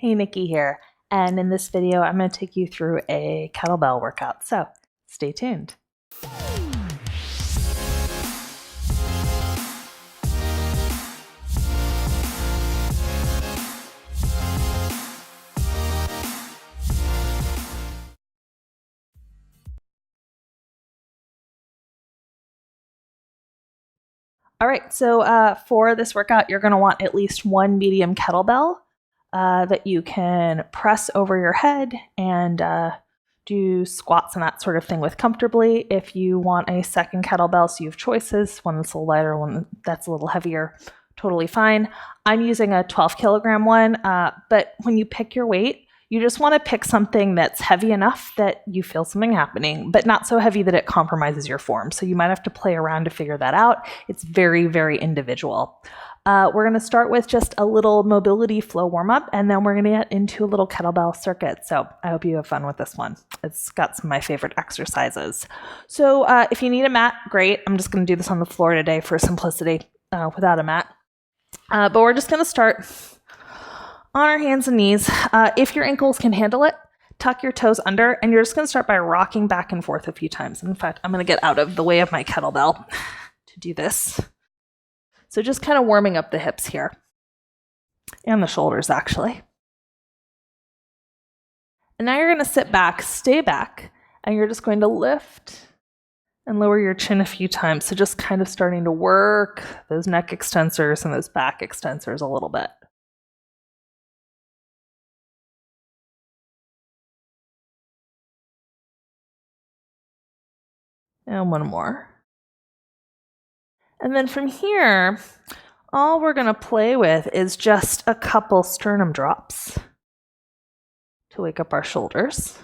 Hey, Nikki here, and in this video I'm going to take you through a kettlebell workout, so stay tuned. All right, so for this workout you're going to want at least one medium kettlebell that you can press over your head and do squats and that sort of thing with comfortably. If you want a second kettlebell, so you have choices, one that's a little lighter, one that's a little heavier, totally fine. I'm using a 12 kilogram one, but when you pick your weight, you just want to pick something that's heavy enough that you feel something happening, but not so heavy that it compromises your form. So you might have to play around to figure that out. It's very, very individual. We're going to start with just a little mobility flow warm-up, and then we're going to get into a little kettlebell circuit. So I hope you have fun with this one. It's got some of my favorite exercises. So if you need a mat, great. I'm just going to do this on the floor today for simplicity without a mat. But we're just going to start on our hands and knees. If your ankles can handle it, tuck your toes under, and you're just going to start by rocking back and forth a few times. In fact, I'm going to get out of the way of my kettlebell to do this. So just kind of warming up the hips here and the shoulders, actually. And now you're going to sit back, stay back, and you're just going to lift and lower your chin a few times. So just kind of starting to work those neck extensors and those back extensors a little bit. And one more. And then from here, all we're going to play with is just a couple sternum drops to wake up our shoulders.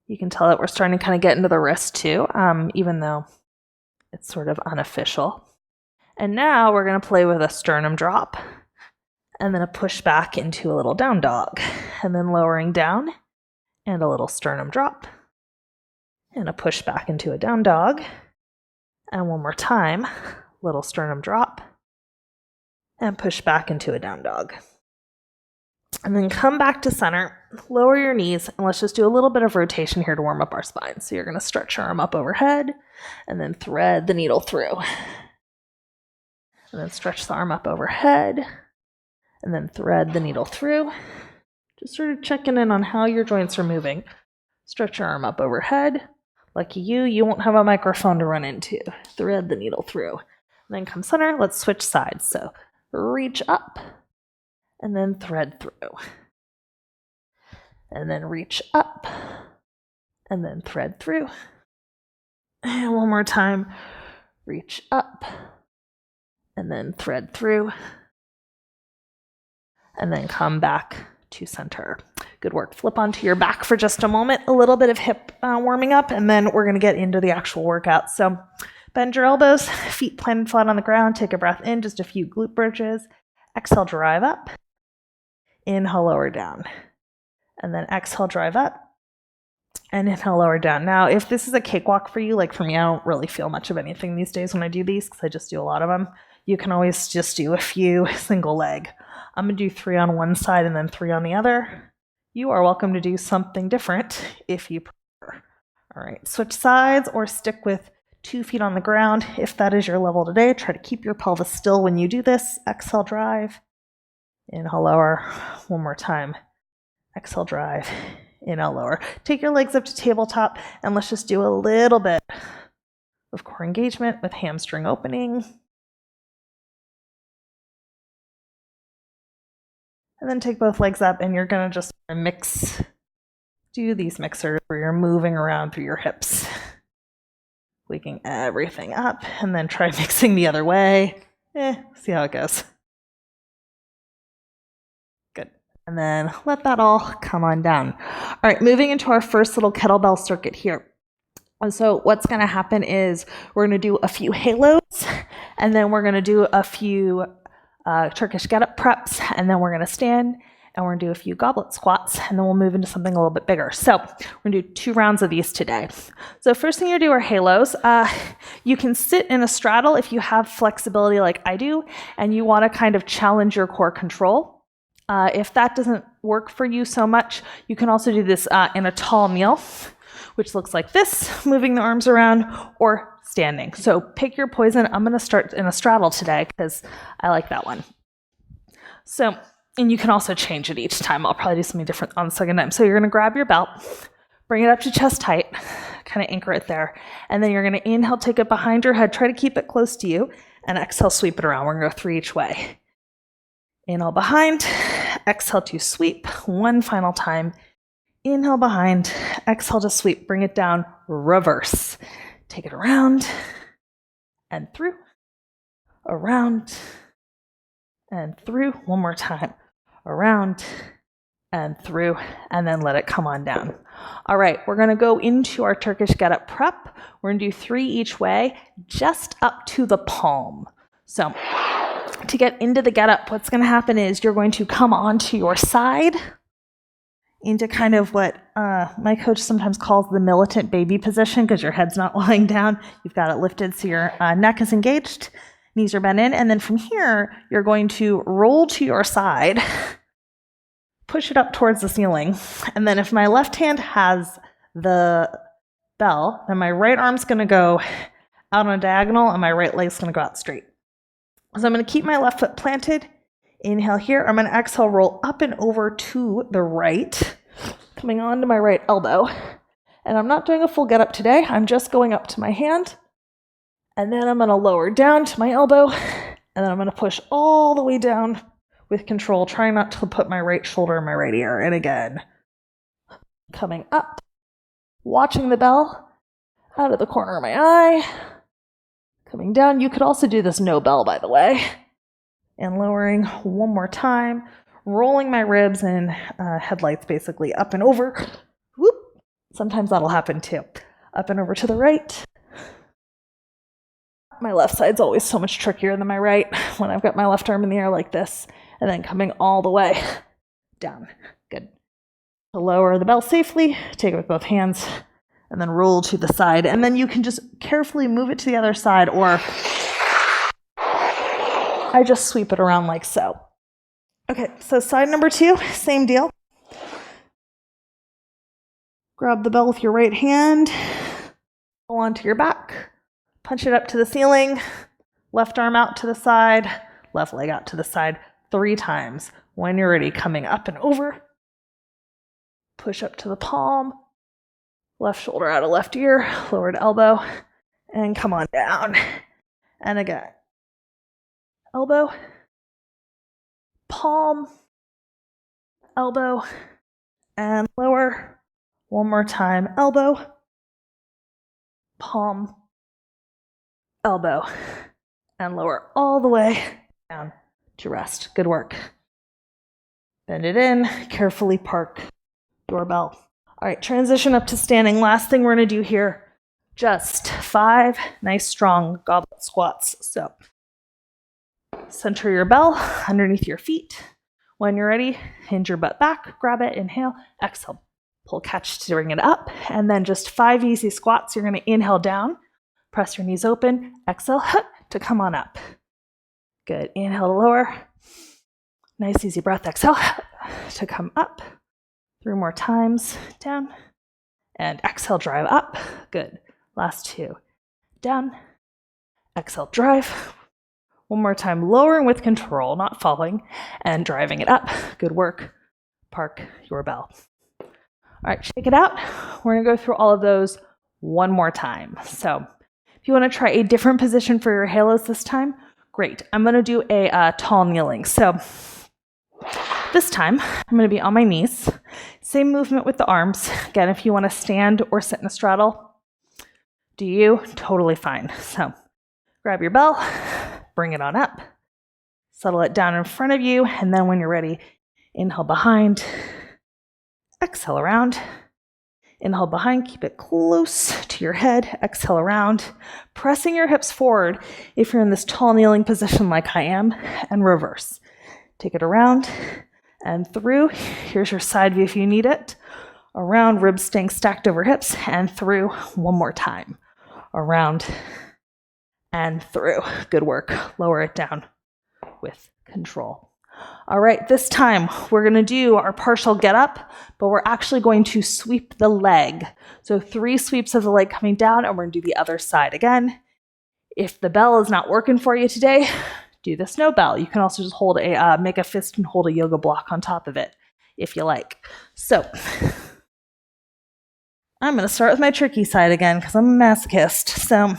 You can tell that we're starting to kind of get into the wrist too, even though it's sort of unofficial. And now we're going to play with a sternum drop and then a push back into a little down dog, and then lowering down and a little sternum drop and a push back into a down dog. And one more time, little sternum drop and push back into a down dog. And then come back to center, lower your knees, and let's just do a little bit of rotation here to warm up our spine. So you're going to stretch your arm up overhead and then thread the needle through. And then stretch the arm up overhead and then thread the needle through. Just sort of checking in on how your joints are moving. Stretch your arm up overhead. Lucky you, you won't have a microphone to run into. Thread the needle through. And then come center, let's switch sides. So reach up and then thread through. And then reach up and then thread through. And one more time, reach up and then thread through. And then come back to center. Good work. Flip onto your back for just a moment. A little bit of hip warming up, and then we're going to get into the actual workout. So bend your elbows, feet planted flat on the ground. Take a breath in, just a few glute bridges. Exhale, drive up. Inhale, lower down. And then exhale, drive up. And inhale, lower down. Now, if this is a cakewalk for you, like for me, I don't really feel much of anything these days when I do these because I just do a lot of them. You can always just do a few single leg. I'm going to do 3 on one side and then 3 on the other. You are welcome to do something different if you prefer. All right, switch sides or stick with 2 feet on the ground. If that is your level today, try to keep your pelvis still when you do this. Exhale, drive. Inhale, lower. One more time. Exhale, drive. Inhale, lower. Take your legs up to tabletop, and let's just do a little bit of core engagement with hamstring opening. And then take both legs up, and you're going to just do these mixers where you're moving around through your hips, waking everything up, and then try mixing the other way. See how it goes. Good. And then let that all come on down. All right, moving into our first little kettlebell circuit here. And so what's going to happen is we're going to do a few halos, and then we're going to do a few Turkish Getup preps, and then we're going to stand and we're going to do a few goblet squats, and then we'll move into something a little bit bigger. So we're going to do 2 rounds of these today. So first thing you do are halos. You can sit in a straddle if you have flexibility like I do, and you want to kind of challenge your core control. If that doesn't work for you so much, you can also do this in a tall kneel, which looks like this, moving the arms around, or standing. So pick your poison. I'm going to start in a straddle today because I like that one. So, and you can also change it each time. I'll probably do something different on the second time. So you're going to grab your belt, bring it up to chest height, kind of anchor it there. And then you're going to inhale, take it behind your head, try to keep it close to you, and exhale, sweep it around. We're going to go 3 each way. Inhale behind, exhale to sweep. 1 final time. Inhale behind, exhale to sweep. Bring it down, reverse. Take it around and through, around and through. 1 more time. Around and through, and then let it come on down. All right, we're going to go into our Turkish Getup prep. We're going to do 3 each way, just up to the palm. So to get into the Getup, what's going to happen is you're going to come onto your side into kind of what my coach sometimes calls the militant baby position, because your head's not lying down. You've got it lifted so your neck is engaged, knees are bent in, and then from here, you're going to roll to your side, push it up towards the ceiling, and then if my left hand has the bell, then my right arm's going to go out on a diagonal, and my right leg's going to go out straight. So I'm going to keep my left foot planted. Inhale here. I'm going to exhale, roll up and over to the right, coming onto my right elbow. And I'm not doing a full get up today. I'm just going up to my hand. And then I'm going to lower down to my elbow. And then I'm going to push all the way down with control, trying not to put my right shoulder in my right ear. And again, coming up, watching the bell out of the corner of my eye. Coming down. You could also do this no bell, by the way. And lowering 1 more time, rolling my ribs and headlights basically up and over. Whoop. Sometimes that'll happen too. Up and over to the right. My left side's always so much trickier than my right when I've got my left arm in the air like this, and then coming all the way down. Good. To lower the bell safely, take it with both hands, and then roll to the side. And then you can just carefully move it to the other side, or I just sweep it around like so. Okay, so side number 2, same deal. Grab the bell with your right hand, pull onto your back, punch it up to the ceiling, left arm out to the side, left leg out to the side 3 times. When you're ready, coming up and over, push up to the palm, left shoulder out of left ear, lowered elbow, and come on down. And again. Elbow, palm, elbow, and lower. 1 more time. Elbow, palm, elbow, and lower all the way down to rest. Good work. Bend it in. Carefully park your bell. All right, transition up to standing. Last thing we're going to do here, just 5 nice strong goblet squats. So center your bell underneath your feet. When you're ready, hinge your butt back, grab it, inhale, exhale, pull, catch to bring it up, and then just 5 easy squats. You're going to inhale down, press your knees open, exhale to come on up. Good. Inhale to lower. Nice easy breath. Exhale to come up. 3 more times. Down. And exhale, drive up. Good. Last 2. Down. Exhale, drive. 1 more time, lowering with control, not falling, and driving it up. Good work. Park your bell. All right, shake it out. We're going to go through all of those 1 more time. So if you want to try a different position for your halos this time, great. I'm going to do a tall kneeling. So this time, I'm going to be on my knees. Same movement with the arms. Again, if you want to stand or sit in a straddle, do you? Totally fine. So grab your bell. Bring it on up, settle it down in front of you, and then when you're ready, inhale behind, exhale around, inhale behind, keep it close to your head, exhale around, pressing your hips forward if you're in this tall kneeling position like I am, and reverse. Take it around and through. Here's your side view if you need it. Around, ribs staying stacked over hips, and through. One more time. Around and through. Good work. Lower it down with control. All right, this time we're going to do our partial get up, but we're actually going to sweep the leg. So 3 sweeps of the leg coming down, and we're going to do the other side again. If the bell is not working for you today, do the snow bell. You can also just hold make a fist and hold a yoga block on top of it if you like. So I'm going to start with my tricky side again because I'm a masochist. So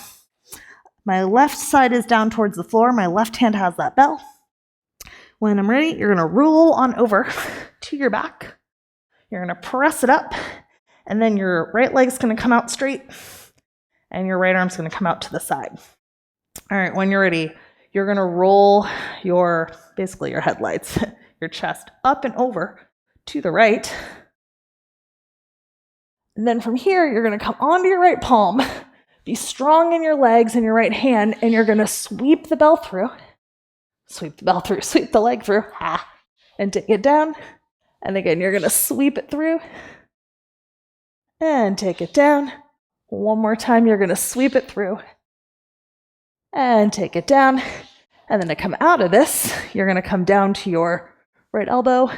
my left side is down towards the floor. My left hand has that bell. When I'm ready, you're going to roll on over to your back. You're going to press it up, and then your right leg's going to come out straight, and your right arm's going to come out to the side. All right, when you're ready, you're going to roll basically your headlights, your chest up and over to the right. And then from here, you're going to come onto your right palm, be strong in your legs and your right hand, and you're going to sweep the bell through. Sweep the bell through, sweep the leg through, and take it down. And again, you're going to sweep it through and take it down. One more time, you're going to sweep it through and take it down. And then to come out of this, you're going to come down to your right elbow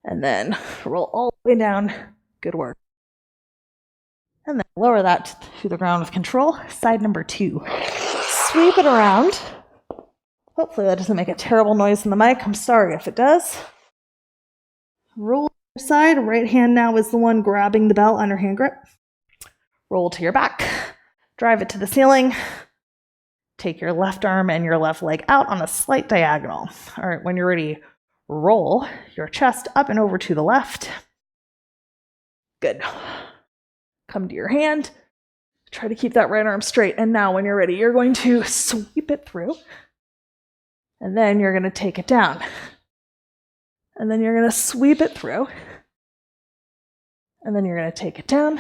and then roll all the way down. Good work. And then lower that to the ground with control. Side number 2. Sweep it around. Hopefully that doesn't make a terrible noise in the mic. I'm sorry if it does. Roll to your side. Right hand now is the one grabbing the bell, underhand grip. Roll to your back. Drive it to the ceiling. Take your left arm and your left leg out on a slight diagonal. All right, when you're ready, roll your chest up and over to the left. Good. Come to your hand. Try to keep that right arm straight. And now when you're ready, you're going to sweep it through. And then you're going to take it down. And then you're going to sweep it through. And then you're going to take it down.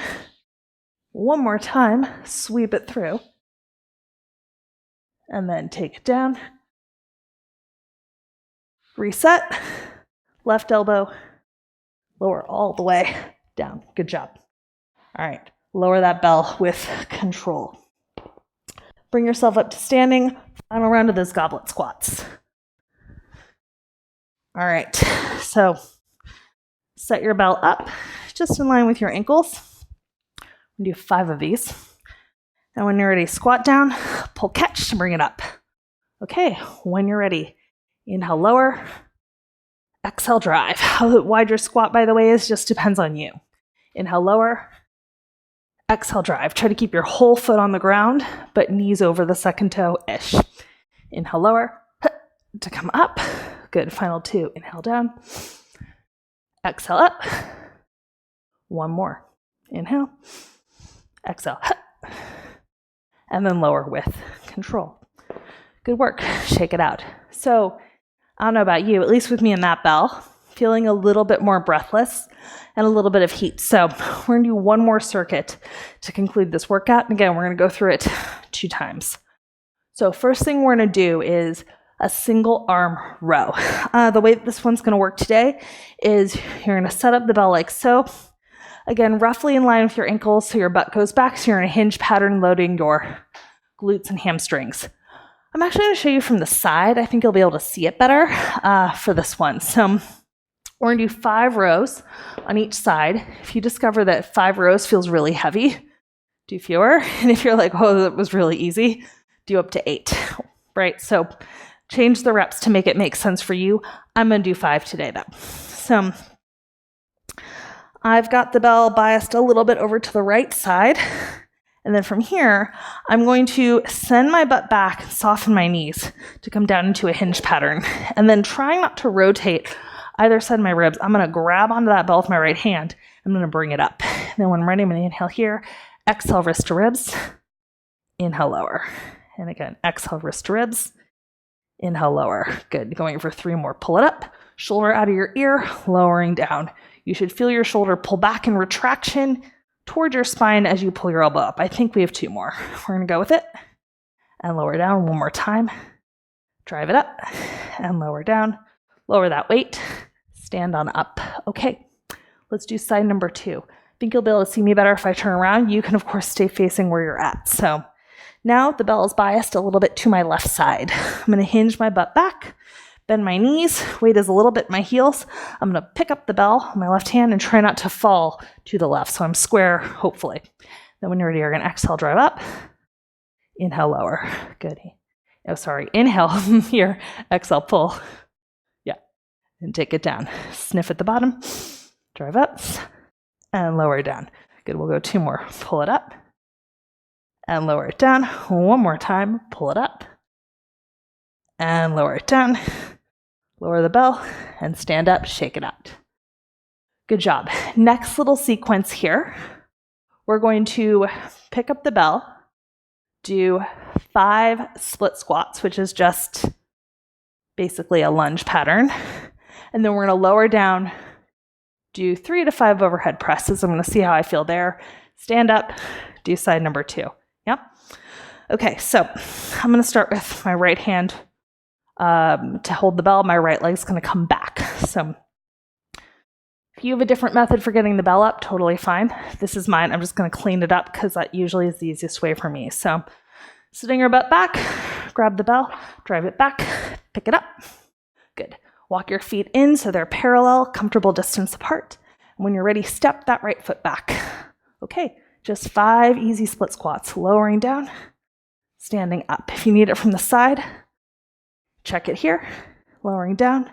One more time, sweep it through. And then take it down. Reset. Left elbow. Lower all the way down. Good job. All right. Lower that bell with control. Bring yourself up to standing. Final round of those goblet squats. All right. So set your bell up just in line with your ankles. We'll do 5 of these. And when you're ready, squat down, pull catch to bring it up. Okay, when you're ready, inhale lower, exhale drive. How wide your squat, by the way, is just depends on you. Inhale lower, exhale drive. Try to keep your whole foot on the ground, but knees over the second toe-ish. Inhale lower, to come up. Good, final 2. Inhale down, exhale up. One more. Inhale, exhale, and then lower with control. Good work. Shake it out. So I don't know about you, at least with me and that bell, feeling a little bit more breathless and a little bit of heat. So we're going to do one more circuit to conclude this workout. And again, we're going to go through it 2 times. So first thing we're going to do is a single arm row. The way that this one's going to work today is you're going to set up the bell like so. Again, roughly in line with your ankles so your butt goes back. So you're in a hinge pattern loading your glutes and hamstrings. I'm actually going to show you from the side. I think you'll be able to see it better for this one. So we're going to do 5 rows on each side. If you discover that 5 rows feels really heavy, do fewer. And if you're like, oh, that was really easy, do up to 8, right? So change the reps to make it make sense for you. I'm going to do 5 today though. So I've got the bell biased a little bit over to the right side. And then from here, I'm going to send my butt back and soften my knees to come down into a hinge pattern. And then trying not to rotate either side of my ribs, I'm going to grab onto that bell with my right hand. I'm going to bring it up. And then when I'm ready, I'm going to inhale here, exhale wrist to ribs, inhale lower. And again, exhale wrist to ribs, inhale lower. Good. Going for 3 more. Pull it up, shoulder out of your ear, lowering down. You should feel your shoulder pull back in retraction toward your spine as you pull your elbow up. I think we have 2 more. We're going to go with it and lower down one more time. Drive it up and lower down. Lower that weight. stand on up. Okay, let's do side number 2. I think you'll be able to see me better if I turn around. You can, of course, stay facing where you're at. So now the bell is biased a little bit to my left side. I'm going to hinge my butt back, bend my knees, weight is a little bit my heels. I'm going to pick up the bell in my left hand and try not to fall to the left. So I'm square, hopefully. Then when you're ready, you're going to exhale, drive up. Inhale, lower. Good. Oh, sorry. Inhale here. Exhale, pull. Yeah. And take it down. Sniff at the bottom. Drive up. And lower it down. Good. We'll go 2 more. Pull it up. And lower it down. 1 more time. Pull it up. And lower it down. Lower the bell. And stand up. Shake it out. Good job. Next little sequence here. We're going to pick up the bell. Do 5 split squats, which is just basically a lunge pattern. And then we're going to lower down, do 3 to 5 overhead presses. I'm going to see how I feel there. Stand up, do side number 2. Yep. Okay, so I'm going to start with my right hand to hold the bell. My right leg's going to come back. So if you have a different method for getting the bell up, totally fine. This is mine. I'm just going to clean it up because that usually is the easiest way for me. So sitting your butt back, grab the bell, drive it back, pick it up. Good. Walk your feet in so they're parallel, comfortable distance apart. And when you're ready, step that right foot back. Okay, just 5 easy split squats. Lowering down, standing up. If you need it from the side, check it here. Lowering down,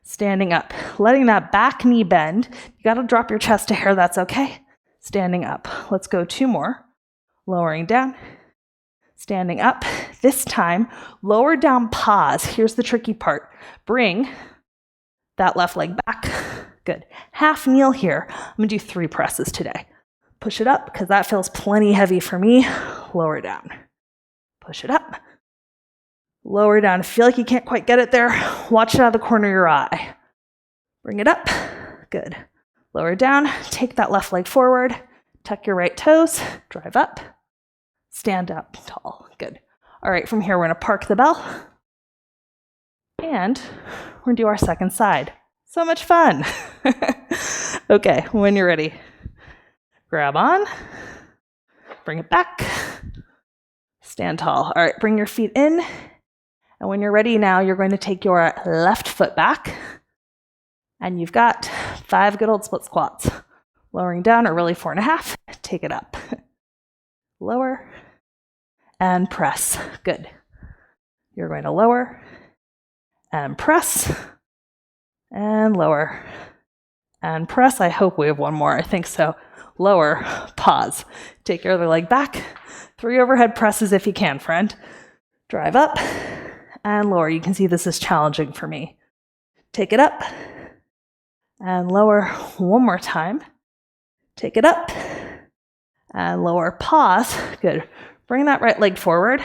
standing up, letting that back knee bend. You got to drop your chest a hair, that's okay. Standing up. Let's go 2 more. Lowering down, standing up. This time, lower down, pause. Here's the tricky part. Bring that left leg back. Good. Half kneel here. I'm going to do 3 presses today. Push it up because that feels plenty heavy for me. Lower down. Push it up. Lower down. Feel like you can't quite get it there. Watch it out of the corner of your eye. Bring it up. Good. Lower down. Take that left leg forward. Tuck your right toes. Drive up. Stand up tall. Good. All right, from here, we're going to park the bell. And we're going to do our second side. So much fun. Okay, when you're ready, grab on. Bring it back. Stand tall. All right, bring your feet in. And when you're ready now, you're going to take your left foot back. And you've got 5 good old split squats. Lowering down, or really 4.5. Take it up. Lower. And press. Good. You're going to lower. And press. And lower. And press. I hope we have 1 more. I think so. Lower. Pause. Take your other leg back. 3 overhead presses if you can, friend. Drive up. And lower. You can see this is challenging for me. Take it up and lower 1 more time. Take it up and lower. Pause. Good. Bring that right leg forward.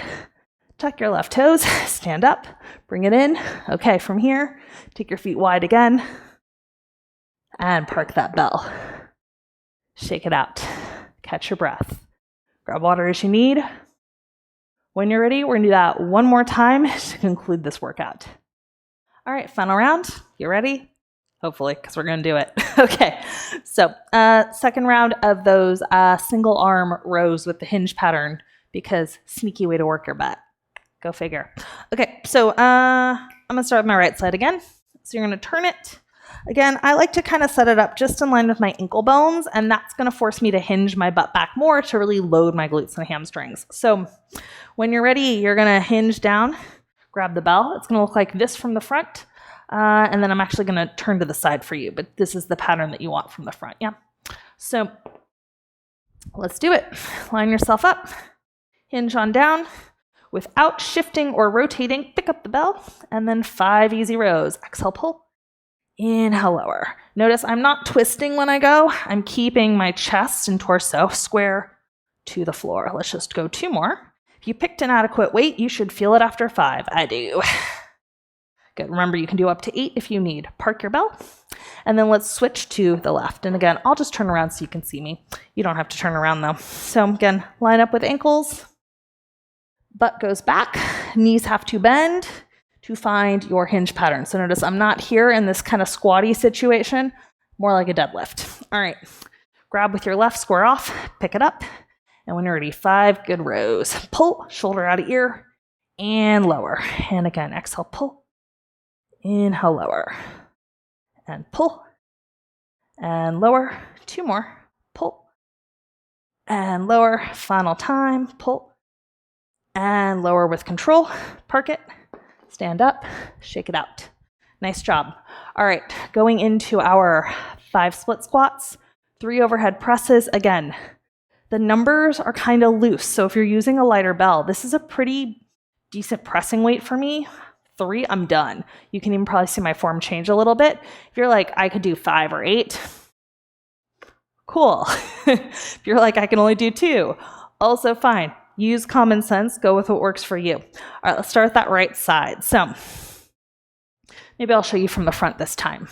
Tuck your left toes. Stand up. Bring it in. Okay, from here, take your feet wide again and park that bell. Shake it out. Catch your breath. Grab water as you need. When you're ready, we're going to do that 1 more time to conclude this workout. All right, final round. You ready? Hopefully, because we're going to do it. Okay, so second round of those single arm rows with the hinge pattern, because sneaky way to work your butt. Go figure. Okay, so I'm going to start with my right side again. So you're going to turn it. Again, I like to kind of set it up just in line with my ankle bones, and that's going to force me to hinge my butt back more to really load my glutes and hamstrings. So when you're ready, you're going to hinge down, grab the bell. It's going to look like this from the front, and then I'm actually going to turn to the side for you, but this is the pattern that you want from the front, yeah? So let's do it. Line yourself up, hinge on down. Without shifting or rotating, pick up the bell, and then 5 easy rows. Exhale, pull. Inhale, lower. Notice I'm not twisting when I go. I'm keeping my chest and torso square to the floor. Let's just go 2 more. If you picked an adequate weight, you should feel it after 5. I do. Good. Remember, you can do up to 8 if you need. Park your bell. And then let's switch to the left. And again, I'll just turn around so you can see me. You don't have to turn around though. So again, line up with ankles. Butt goes back. Knees have to bend. to find your hinge pattern. So notice I'm not here in this kind of squatty situation, more like a deadlift. All right, grab with your left, square off, pick it up. And when you're ready, 5 good rows. Pull, shoulder out of ear, and lower. And again, exhale, pull, inhale, lower. And pull, and lower. 2 more, pull, and lower. Final time, pull, and lower with control. Park it, stand up, shake it out. Nice job. All right, going into our 5 split squats, 3 overhead presses. Again, the numbers are kind of loose. So if you're using a lighter bell, this is a pretty decent pressing weight for me. 3, I'm done. You can even probably see my form change a little bit. If you're like, I could do 5 or 8, cool. If you're like, I can only do 2, also fine. Use common sense, go with what works for you. All right, let's start with that right side. So maybe I'll show you from the front this time.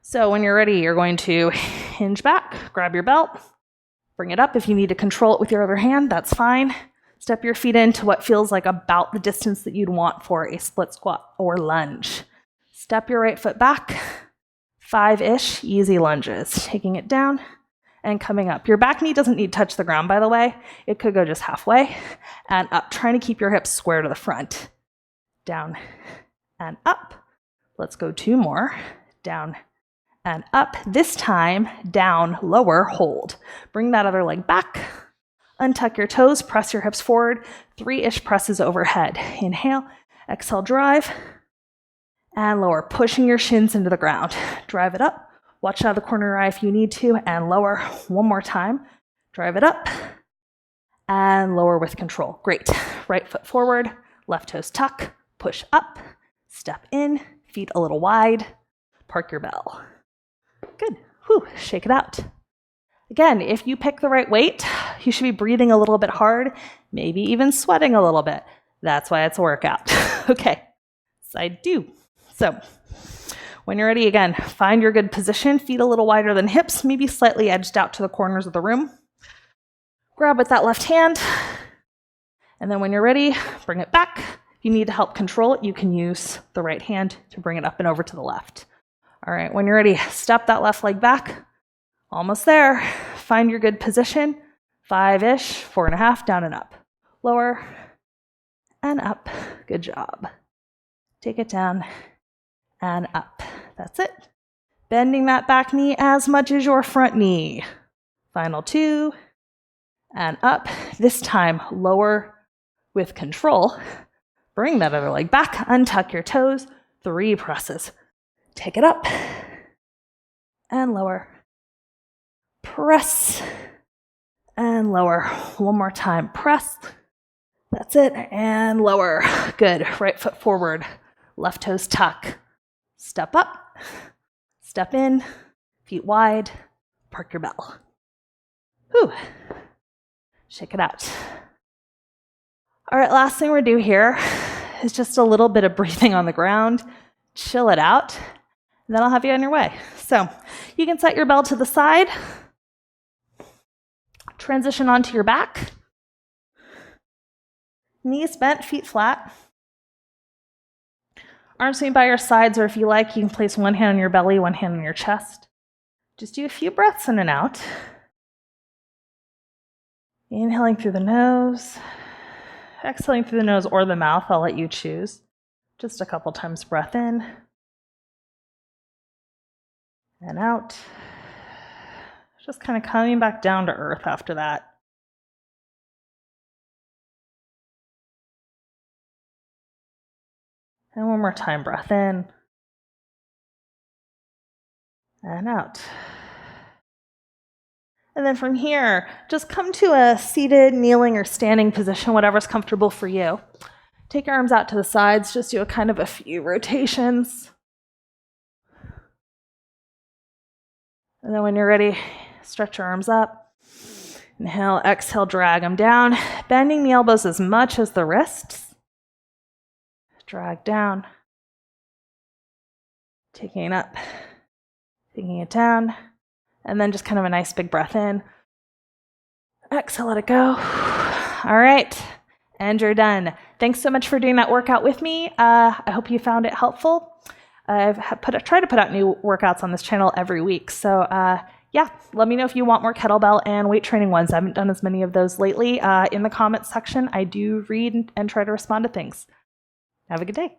So when you're ready, you're going to hinge back, grab your belt, bring it up. If you need to control it with your other hand, that's fine. Step your feet into what feels like about the distance that you'd want for a split squat or lunge. Step your right foot back, 5-ish easy lunges, taking it down and coming up. Your back knee doesn't need to touch the ground, by the way. It could go just halfway and up, trying to keep your hips square to the front. Down and up. Let's go 2 more. Down and up. This time, down, lower, hold. Bring that other leg back. Untuck your toes, press your hips forward. 3-ish presses overhead. Inhale, exhale, drive, and lower. Pushing your shins into the ground. Drive it up. Watch out of the corner of your eye if you need to, and lower. 1 more time. Drive it up, and lower with control. Great. Right foot forward, left toes tuck, push up, step in, feet a little wide, park your bell. Good. Whew. Shake it out. Again, if you pick the right weight, you should be breathing a little bit hard, maybe even sweating a little bit. That's why it's a workout. Okay, side 2. So when you're ready, again, find your good position, feet a little wider than hips, maybe slightly edged out to the corners of the room. Grab with that left hand, and then when you're ready, bring it back. If you need to help control it, you can use the right hand to bring it up and over to the left. All right, when you're ready, step that left leg back. Almost there. Find your good position. 5-ish, 4.5, down and up. Lower and up. Good job. Take it down and up. That's it. Bending that back knee as much as your front knee. Final 2 and up. This time, lower with control. Bring that other leg back. Untuck your toes. 3 presses. Take it up and lower. Press and lower. 1 more time. Press. That's it. And lower. Good. Right foot forward. Left toes tuck. Step up. Step in. Feet wide. Park your bell. Whew. Shake it out. All right, last thing we're going to do here is just a little bit of breathing on the ground. Chill it out. And then I'll have you on your way. So you can set your bell to the side. Transition onto your back. Knees bent, feet flat. Arms maybe by your sides, or if you like, you can place 1 hand on your belly, 1 hand on your chest. Just do a few breaths in and out. Inhaling through the nose. Exhaling through the nose or the mouth, I'll let you choose. Just a couple times breath in. And out. Just kind of coming back down to earth after that. And 1 more time, breath in. And out. And then from here, just come to a seated, kneeling, or standing position, whatever's comfortable for you. Take your arms out to the sides, just do a kind of a few rotations. And then when you're ready, stretch your arms up. Inhale, exhale, drag them down. Bending the elbows as much as the wrists. Drag down. Taking it up. Taking it down. And then just kind of a nice big breath in. Exhale, let it go. All right. and you're done. Thanks so much for doing that workout with me. I hope you found it helpful. I've tried to put out new workouts on this channel every week. So yeah, let me know if you want more kettlebell and weight training ones. I haven't done as many of those lately. In the comments section, I do read and try to respond to things. Have a good day.